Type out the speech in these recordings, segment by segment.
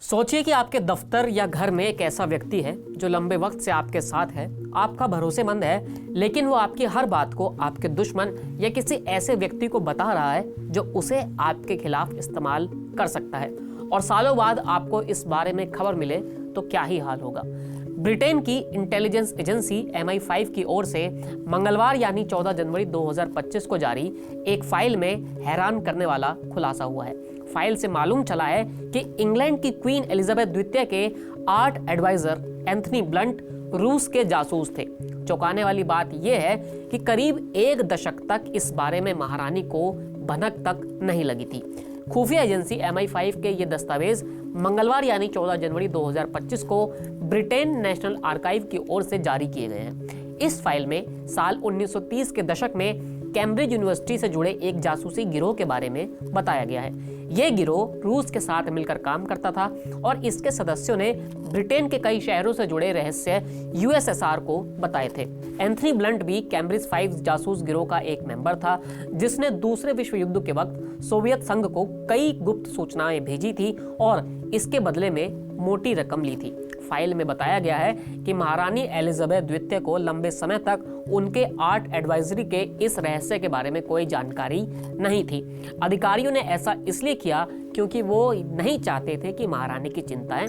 सोचिए कि आपके दफ्तर या घर में एक ऐसा व्यक्ति है जो लंबे वक्त से आपके साथ है, आपका भरोसेमंद है, लेकिन वो आपकी हर बात को आपके दुश्मन या किसी ऐसे व्यक्ति को बता रहा है जो उसे आपके खिलाफ इस्तेमाल कर सकता है। और सालों बाद आपको इस बारे में खबर मिले तो क्या ही हाल होगा। ब्रिटेन की इंटेलिजेंस एजेंसी MI5 की ओर से मंगलवार यानी 14 जनवरी 2025 को जारी एक फाइल में हैरान करने वाला खुलासा हुआ है। फाइल से मालूम चला है कि इंग्लैंड की क्वीन एलिजाबेथ द्वितीय के आर्ट एडवाइजर एंथनी ब्लंट रूस के जासूस थे। चौंकाने वाली बात यह है कि करीब एक दशक तक इस बारे में महारानी को भनक तक नहीं लगी थी। खुफिया एजेंसी MI5 के ये दस्तावेज मंगलवार यानी 14 जनवरी 2025 को ब्रिटेन नेशनल आर्काइव की ओर से जारी किए गए हैं। इस फाइल में साल 1930 के दशक में कैम्ब्रिज यूनिवर्सिटी से जुड़े एक जासूसी गिरोह के बारे में बताया गया है। यह गिरोह रूस के साथ मिलकर काम करता था और इसके सदस्यों ने ब्रिटेन के कई शहरों से जुड़े रहस्य USSR को बताए थे। एंथनी ब्लंट भी कैम्ब्रिज 5 जासूस गिरोह का एक मेंबर था, जिसने दूसरे विश्व युद्ध के वक्त सोवियत संघ को कई गुप्त सूचनाएं भेजी थी और इसके बदले में मोटी रकम ली थी। फाइल में बताया गया है कि महारानी एलिजाबेथ द्वितीय को लंबे समय तक उनके आर्ट एडवाइजरी के इस रहस्य के बारे में कोई जानकारी नहीं थी। अधिकारियों ने ऐसा इसलिए किया क्योंकि वो नहीं चाहते थे कि महारानी की चिंताएं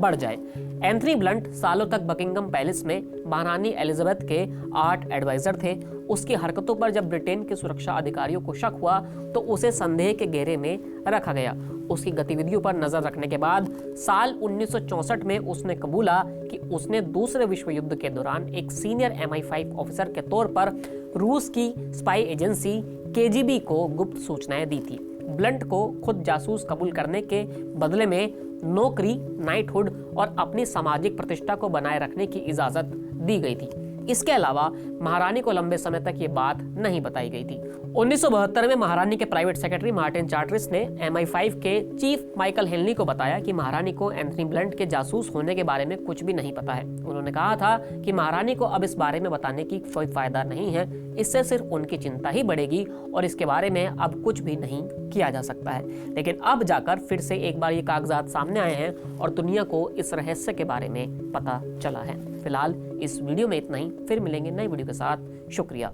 बढ़ जाए। एंथनी ब्लंट सालों तक बकिंगम पैलेस में महारानी एलिजाबेथ के आर्ट एडवाइजर थे। उसकी हरकतों पर जब ब्रिटेन के सुरक्षा अधिकारियों को शक हुआ तो उसे संदेह के घेरे में रखा गया। उसकी गतिविधियों पर नजर रखने के बाद साल 1964 में उसने कबूला कि उसने दूसरे विश्व युद्ध के दौरान एक सीनियर MI5 ऑफिसर के तौर पर रूस की स्पाई एजेंसी KGB को गुप्त सूचनाएं दी थी। ब्लंट को खुद जासूस कबूल करने के बदले में नौकरी, नाइटहुड और अपनी सामाजिक प्रतिष्ठा को बनाए रखने की इजाजत दी गई थी। इसके अलावा महारानी को लंबे समय तक ये बात नहीं बताई गई थी। 1972 में महारानी के प्राइवेट सेक्रेटरी मार्टिन चार्टरिस ने MI5 के चीफ माइकल हेनली को बताया कि महारानी को एंथनी ब्लंट के जासूस होने के बारे में कुछ भी नहीं पता है। उन्होंने कहा था कि महारानी को अब इस बारे में बताने की कोई फायदा नहीं है, इससे सिर्फ उनकी चिंता ही बढ़ेगी और इसके बारे में अब कुछ भी नहीं किया जा सकता है। लेकिन अब जाकर फिर से एक बार ये कागजात सामने आए हैं और दुनिया को इस रहस्य के बारे में पता चला है। फिलहाल इस वीडियो में इतना ही, फिर मिलेंगे नई वीडियो के साथ। शुक्रिया।